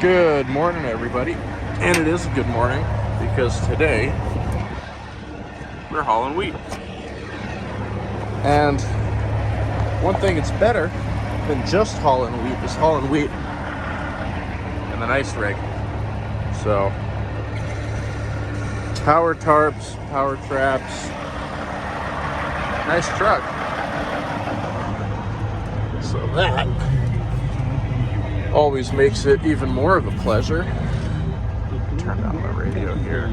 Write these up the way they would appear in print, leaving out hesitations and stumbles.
Good morning, everybody. And it is a good morning because today we're hauling wheat. And one thing that's better than just hauling wheat is hauling wheat in an ice rig. So, power tarps, power traps, nice truck. So that always makes it even more of a pleasure. Turn down the radio here.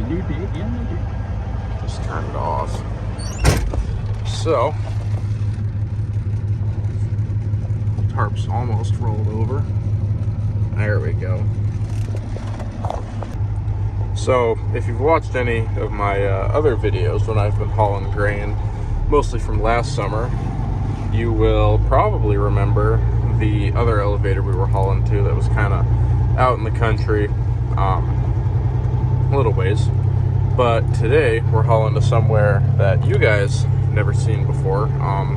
Just turn it off. So, tarp's almost rolled over. There we go. So, if you've watched any of my other videos when I've been hauling grain, mostly from last summer, you will probably remember the other elevator we were hauling to that was kind of out in the country, a little ways. But today we're hauling to somewhere that you guys never seen before.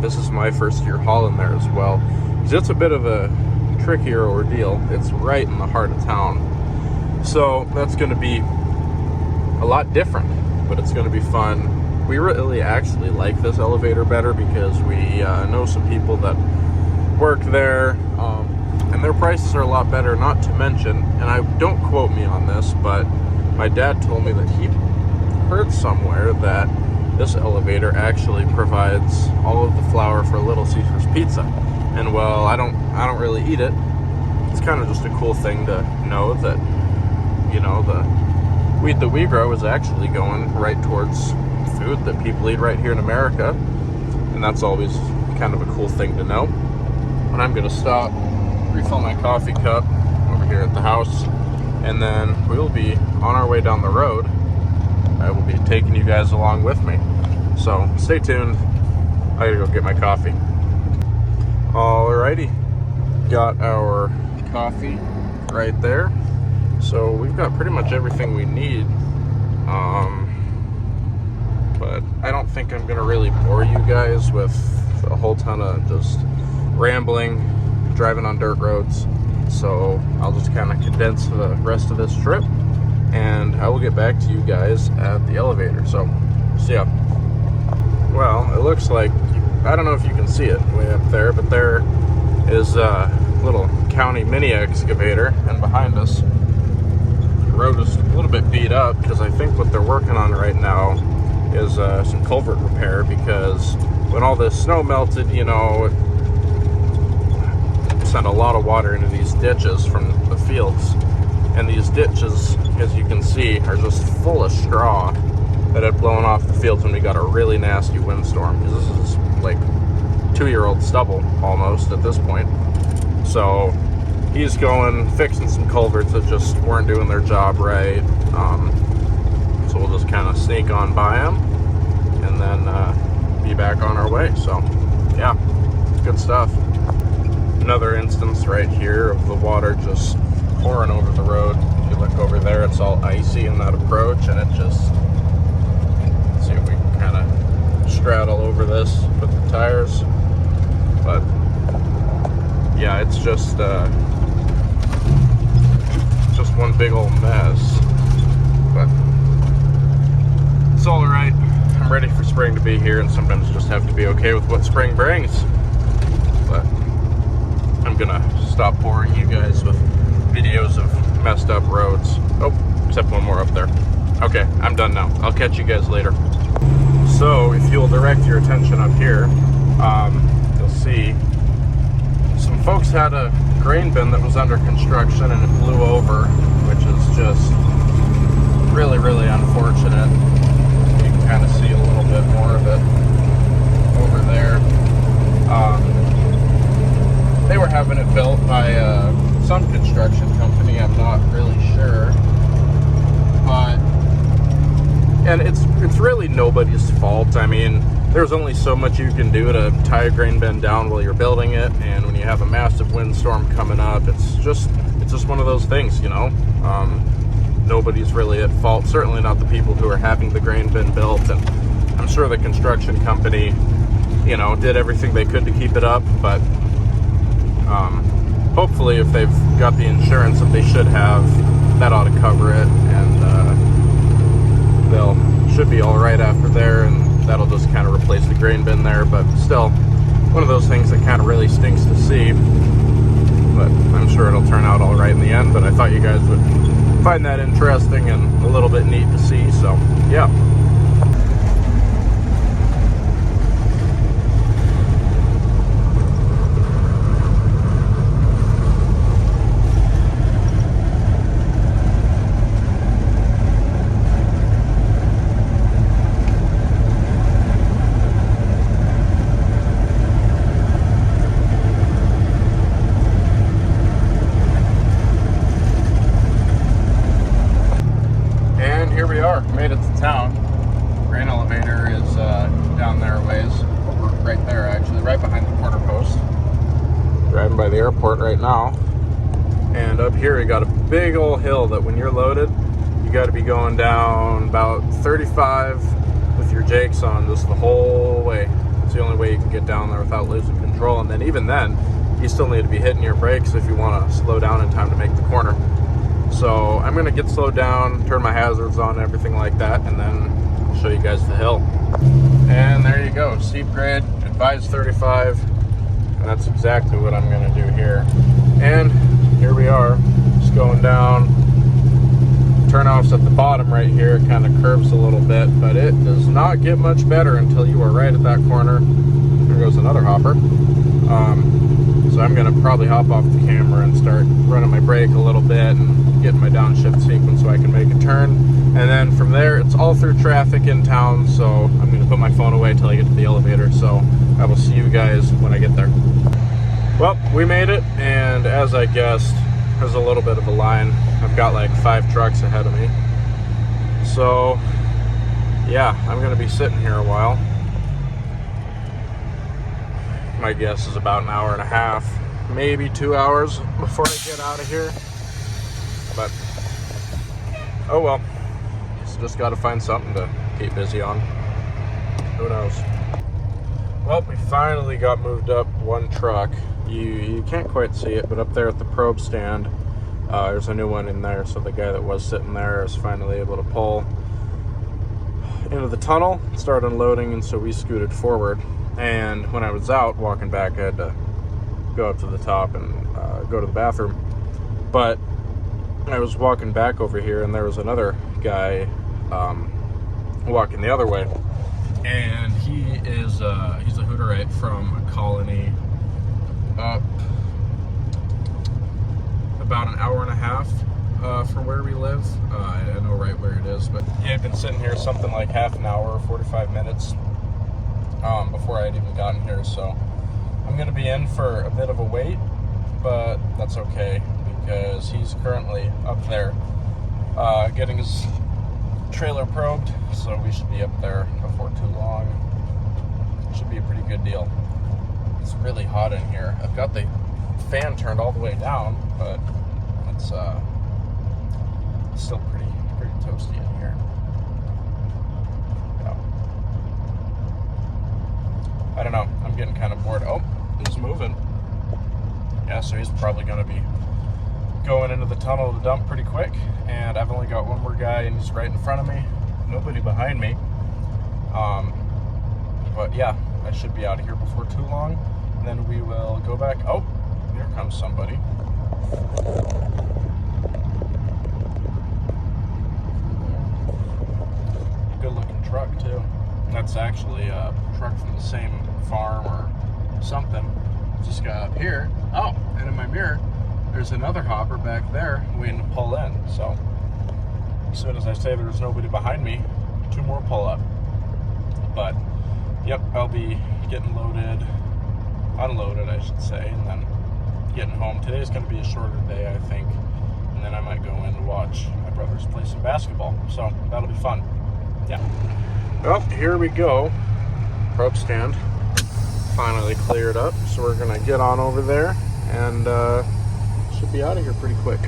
This is my first year hauling there as well. It's a bit of a trickier ordeal. It's right in the heart of town. So that's going to be a lot different, but it's going to be fun. We really actually like this elevator better because we know some people that work there, and their prices are a lot better, not to mention, and don't quote me on this, but my dad told me that he heard somewhere that this elevator actually provides all of the flour for Little Caesars Pizza. And well, I don't really eat it. It's kind of just a cool thing to know that, you know, the wheat that we grow is actually going right towards food that people eat right here in America. And that's always kind of a cool thing to know. And I'm going to stop, refill my coffee cup over here at the house, and then we'll be on our way down the road. I will be taking you guys along with me. So stay tuned. I gotta go get my coffee. Alrighty, got our coffee right there. So we've got pretty much everything we need. But I don't think I'm gonna really bore you guys with a whole ton of just rambling, driving on dirt roads. So I'll just kind of condense the rest of this trip, and I will get back to you guys at the elevator. So, see ya. Well, it looks like, I don't know if you can see it way up there, but there is a little county mini excavator, and behind us, the road is a little bit beat up because I think what they're working on right now is some culvert repair, because when all this snow melted, you know, it sent a lot of water into these ditches from the fields. And these ditches, as you can see, are just full of straw that had blown off the fields when we got a really nasty windstorm. Because this is like 2-year-old stubble almost at this point. So he's going, fixing some culverts that just weren't doing their job right. So we'll just kind of sneak on by him and then be back on our way. So yeah, good stuff. Another instance right here of the water just pouring over the road. If you look over there, it's all icy in that approach, and it just, let's see if we can kind of straddle over this with the tires. But yeah, it's just one big old mess. But it's all right. I'm ready for spring to be here, and sometimes you just have to be okay with what spring brings. But I'm gonna stop boring you guys with videos of messed up roads. Oh, except one more up there. Okay, I'm done now. I'll catch you guys later. So if you'll direct your attention up here, you'll see some folks had a grain bin that was under construction and it blew over, which is just really, really unfortunate. You can kind of see a little bit more of it over there. They were having it built by some construction company, I'm not really sure. But, and it's really nobody's fault. I mean, there's only so much you can do to tie a grain bin down while you're building it, and when you have a massive windstorm coming up, it's just one of those things, you know. Nobody's really at fault, certainly not the people who are having the grain bin built, and I'm sure the construction company, you know, did everything they could to keep it up, but hopefully if they've got the insurance that they should have, that ought to cover it, and they'll should be all right after there, and that'll just kind of replace the grain bin there. But still, one of those things that kind of really stinks to see, but I'm sure it'll turn out all right in the end. But I thought you guys would find that interesting and a little bit neat to see, so yeah. Made it to town. Grain elevator is down there a ways, over right there actually, right behind the corner post. Driving by the airport right now, and up here you got a big old hill that when you're loaded, you got to be going down about 35 with your jakes on just the whole way. It's the only way you can get down there without losing control, and then even then, you still need to be hitting your brakes if you want to slow down in time to make the corner. So I'm going to get slowed down, turn my hazards on, everything like that, and then show you guys the hill. And there you go, steep grade, advised 35, and that's exactly what I'm going to do here. And here we are, just going down. Turnoff's at the bottom right here, it kind of curves a little bit, but it does not get much better until you are right at that corner. There goes another hopper. So I'm going to probably hop off the camera and start running my brake a little bit and getting my downshift sequence so I can make a turn. And then from there, it's all through traffic in town, so I'm going to put my phone away until I get to the elevator. So I will see you guys when I get there. Well, we made it, and as I guessed, there's a little bit of a line. I've got like 5 trucks ahead of me. So, yeah, I'm going to be sitting here a while. My guess is about an hour and a half, maybe 2 hours before I get out of here. But, oh well. Just got to find something to keep busy on. Who knows? Well, we finally got moved up one truck. You can't quite see it, but up there at the probe stand, there's a new one in there. So the guy that was sitting there is finally able to pull into the tunnel, start unloading, and so we scooted forward. And when I was out walking back, I had to go up to the top and go to the bathroom. But I was walking back over here, and there was another guy walking the other way. And he's a Hooterite from Colony, up about an hour and a half from where we live. I know right where it is, but he had been sitting here something like half an hour, 45 minutes. Before I had even gotten here, so I'm going to be in for a bit of a wait, but that's okay because he's currently up there getting his trailer probed, so we should be up there before too long. Should be a pretty good deal. It's really hot in here. I've got the fan turned all the way down, but it's still pretty toasty in here. I don't know, I'm getting kind of bored. Oh, he's moving. Yeah, so he's probably going to be going into the tunnel to dump pretty quick. And I've only got one more guy, and he's right in front of me. Nobody behind me. But yeah, I should be out of here before too long. And then we will go back. Oh, here comes somebody. Good looking truck too. That's actually a truck from the same farm or something. Just got up here. Oh, and in my mirror, there's another hopper back there waiting to pull in. So as soon as I say there's nobody behind me, 2 more pull up. But yep, I'll be getting unloaded I should say, and then getting home. Today's going to be a shorter day, I think, and then I might go in and watch my brothers play some basketball. So that'll be fun. Yeah. Well, here we go. Probe stand finally cleared up, so we're gonna get on over there and should be out of here pretty quick.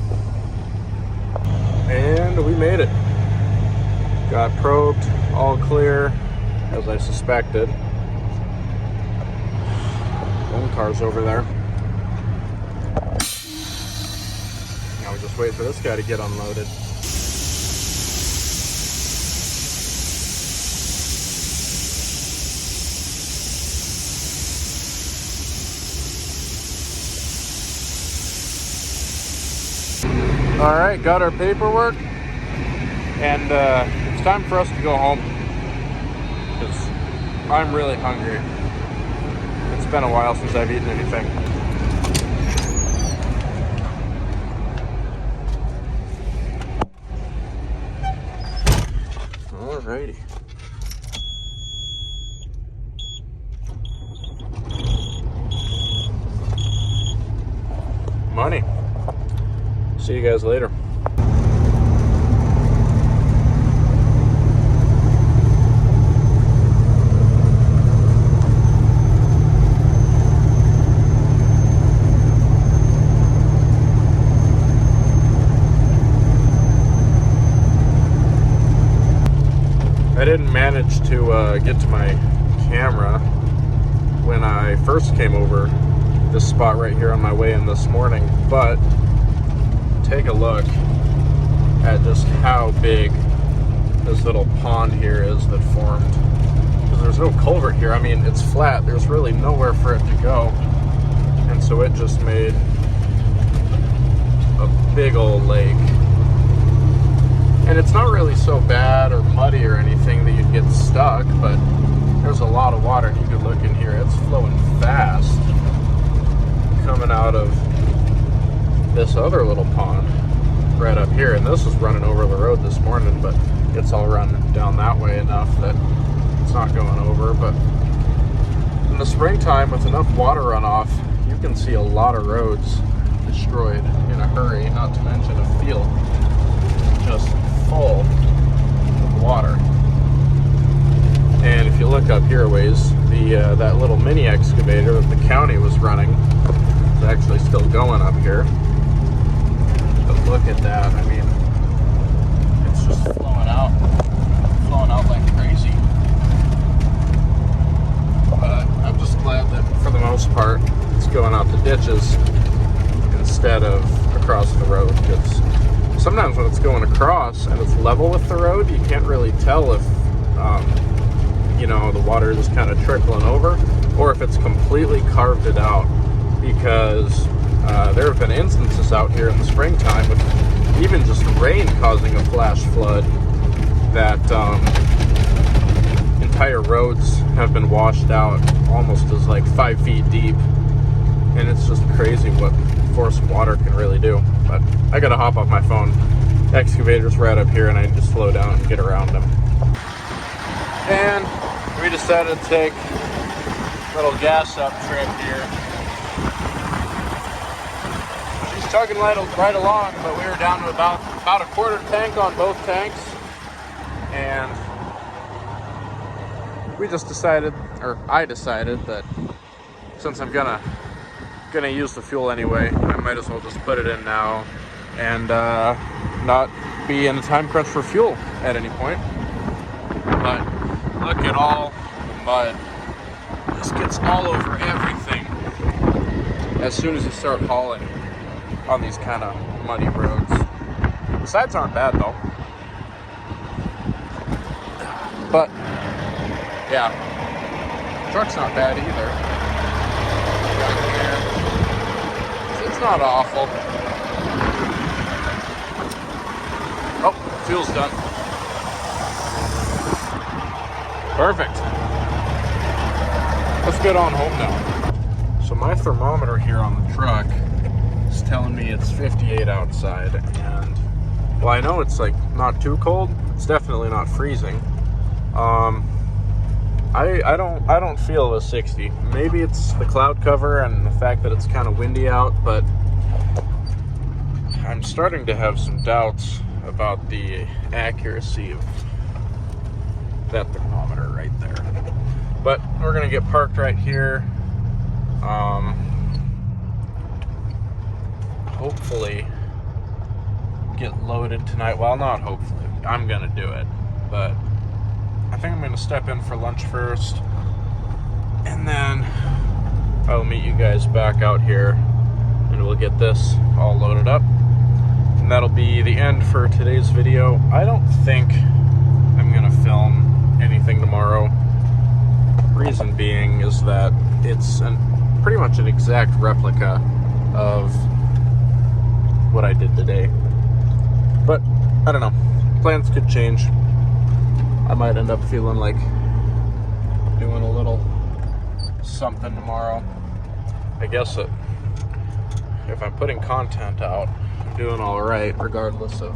And we made it. Got probed, all clear, as I suspected. One car's over there. just wait for this guy to get unloaded. All right, got our paperwork, and it's time for us to go home because I'm really hungry. It's been a while since I've eaten anything. Alrighty. Money. See you guys later. I didn't manage to get to my camera when I first came over this spot right here on my way in this morning, but take a look at just how big this little pond here is that formed. Because there's no culvert here. I mean, it's flat. There's really nowhere for it to go. And so it just made a big old lake. And it's not really so bad or muddy or anything that you'd get stuck, but there's a lot of water. And you can look in here. It's flowing fast coming out of this other little pond right up here, and this was running over the road this morning, but it's all run down that way enough that it's not going over. But in the springtime, with enough water runoff, you can see a lot of roads destroyed in a hurry, not to mention a field just full of water. And if you look up here a ways, that little mini excavator that the county was running is actually still going up here. But look at that. I mean, it's just flowing out like crazy. But I'm just glad that for the most part it's going out the ditches instead of across the road, because sometimes when it's going across and it's level with the road, you can't really tell if you know, the water is just kind of trickling over or if it's completely carved it out, because there have been instances out here in the springtime with even just rain causing a flash flood that entire roads have been washed out almost as like 5 feet deep, and it's just crazy what forced water can really do. But I gotta hop off my phone. Excavator's right up here and I need to slow down and get around them. And we decided to take a little gas up trip here. She's chugging right along, but we were down to about a quarter tank on both tanks, and we just decided, or I decided, that since I'm gonna use the fuel anyway, I might as well just put it in now and not be in a time crunch for fuel at any point. But look at all the mud. This gets all over everything as soon as you start hauling on these kind of muddy roads. The sides aren't bad though. But yeah, truck's not bad either. Down here, it's not awful. Oh, fuel's done. Perfect. Let's get on home now. So my thermometer here on the truck is telling me it's 58 outside, and well, I know it's like not too cold. It's definitely not freezing. I don't feel a 60. Maybe it's the cloud cover and the fact that it's kind of windy out, but I'm starting to have some doubts about the accuracy of that thermometer right there. But we're gonna get parked right here. Hopefully get loaded tonight. Well, not hopefully, I'm gonna do it, but I think I'm gonna step in for lunch first, and then I'll meet you guys back out here and we'll get this all loaded up And that'll be the end for today's video. I don't think I'm gonna film anything tomorrow. Reason being is that it's pretty much an exact replica of what I did today. But I don't know, plans could change. I might end up feeling like doing a little something tomorrow. I guess that if I'm putting content out, I'm doing all right, regardless of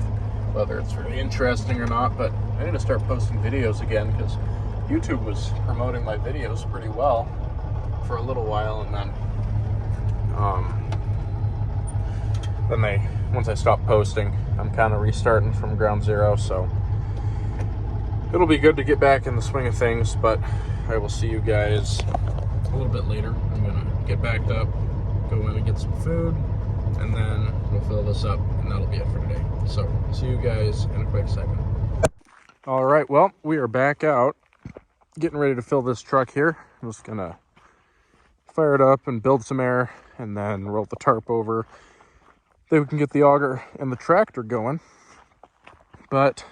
whether it's really interesting or not. But I need to start posting videos again, because YouTube was promoting my videos pretty well for a little while, and then once I stopped posting, I'm kind of restarting from ground zero. So it'll be good to get back in the swing of things. But I will see you guys a little bit later. I'm gonna get backed up, go in and get some food, and then we'll fill this up, and that'll be it for today. So see you guys in a quick second. All right, well, we are back out, getting ready to fill this truck here. I'm just gonna fire it up and build some air, and then roll the tarp over. Then we can get the auger and the tractor going. But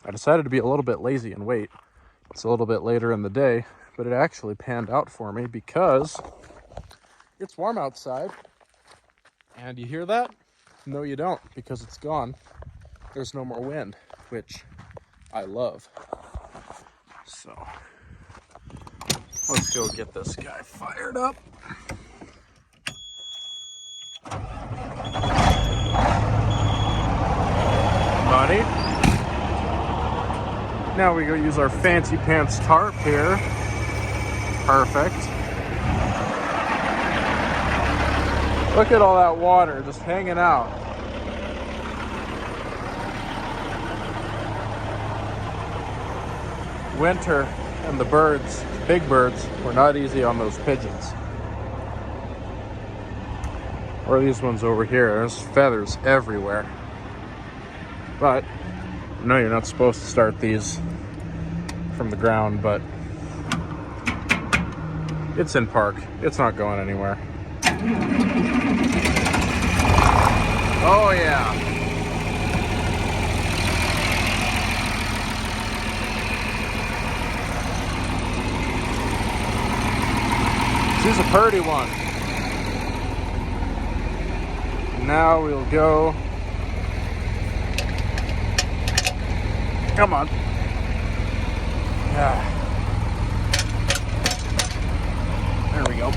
I decided to be a little bit lazy and wait. It's a little bit later in the day, but it actually panned out for me because it's warm outside. And you hear that? No, you don't, because it's gone. There's no more wind, which I love. So let's go get this guy fired up. Buddy. Now we go use our fancy pants tarp here. Perfect. Look at all that water just hanging out. Winter and the birds, big birds, were not easy on those pigeons. Or these ones over here. There's feathers everywhere. But I know you're not supposed to start these from the ground, but it's in park. It's not going anywhere. Oh yeah. She's a pretty one. Now we'll go. Come on. Yeah. There we go.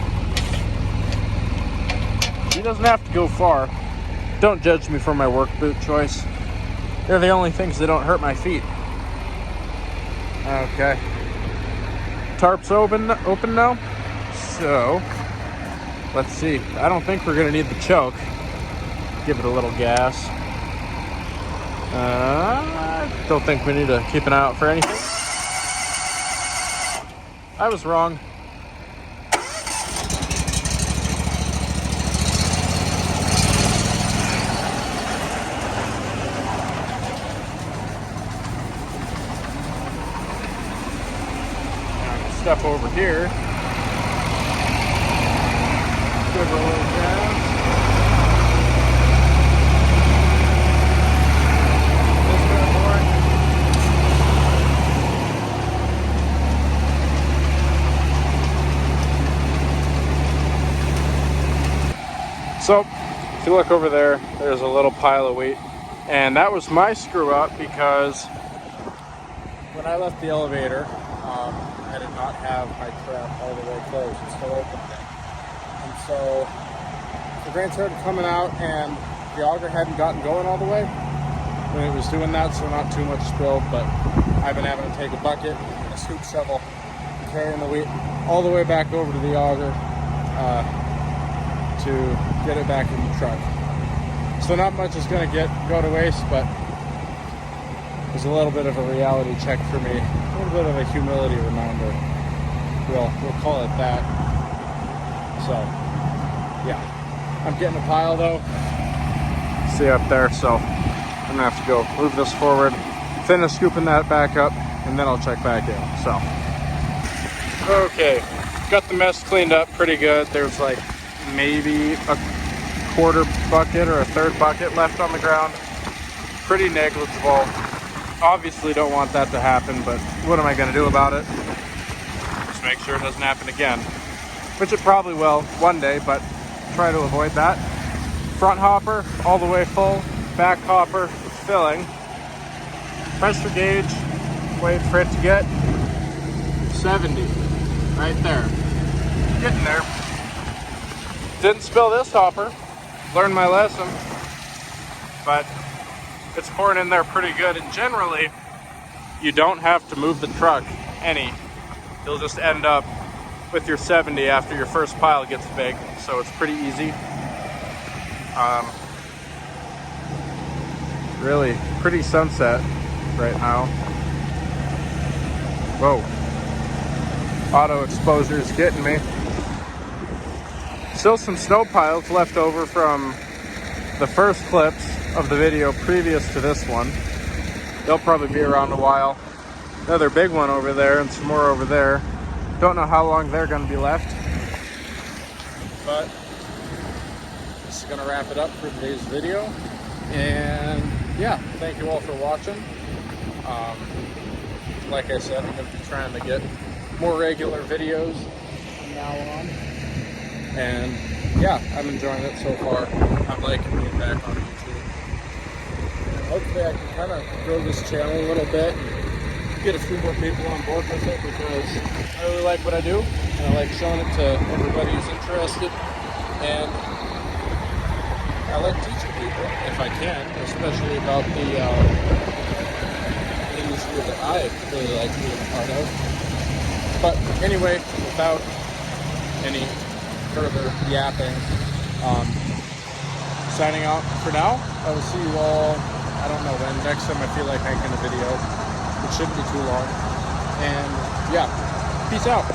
He doesn't have to go far. Don't judge me for my work boot choice. They're the only things that don't hurt my feet. Okay. Tarp's open now. So, let's see. I don't think we're gonna need the choke. Give it a little gas. Don't think we need to keep an eye out for anything. I was wrong. Step over here. Give her a little gas. This bit more. So, if you look over there, there's a little pile of weight. And that was my screw up, because when I left the elevator, I did not have my trap all the way closed. It's still open. And so the grain started coming out, and the auger hadn't gotten going all the way when it was doing that, so not too much spilled. But I've been having to take a bucket and a scoop shovel and carrying the wheat all the way back over to the auger to get it back in the truck. So not much is going to go to waste, but it was a little bit of a reality check for me. A little bit of a humility reminder. We'll call it that. So, yeah. I'm getting a pile though. See up there, so I'm gonna have to go move this forward, finish scooping that back up, and then I'll check back in. So, okay, got the mess cleaned up pretty good. There's like maybe a quarter bucket or a third bucket left on the ground. Pretty negligible. Obviously don't want that to happen, but what am I going to do about it? Just make sure it doesn't happen again, which it probably will one day, but try to avoid that. Front hopper all the way full, back hopper filling. Pressure gauge, wait for it to get 70, right there. Getting there. Didn't spill this hopper, learned my lesson, but it's pouring in there pretty good. And generally, you don't have to move the truck any. You'll just end up with your 70 after your first pile gets big, so it's pretty easy. Really pretty sunset right now. Whoa. Auto exposure is getting me. Still some snow piles left over from the first clips of the video previous to this one. They'll probably be around a while. Another big one over there and some more over there. Don't know how long they're going to be left. But this is going to wrap it up for today's video. And yeah, thank you all for watching. Like I said, I'm going to be trying to get more regular videos from now on. And yeah, I'm enjoying it so far. I'm liking being back on YouTube. And hopefully I can kind of grow this channel a little bit and get a few more people on board with it, because I really like what I do and I like showing it to everybody who's interested. And I like teaching people, if I can, especially about the industry that I really like being a part of. But anyway, without any further yapping, signing out for now. I will see you all, I don't know when, next time I feel like making a video. It shouldn't be too long. And yeah, peace out.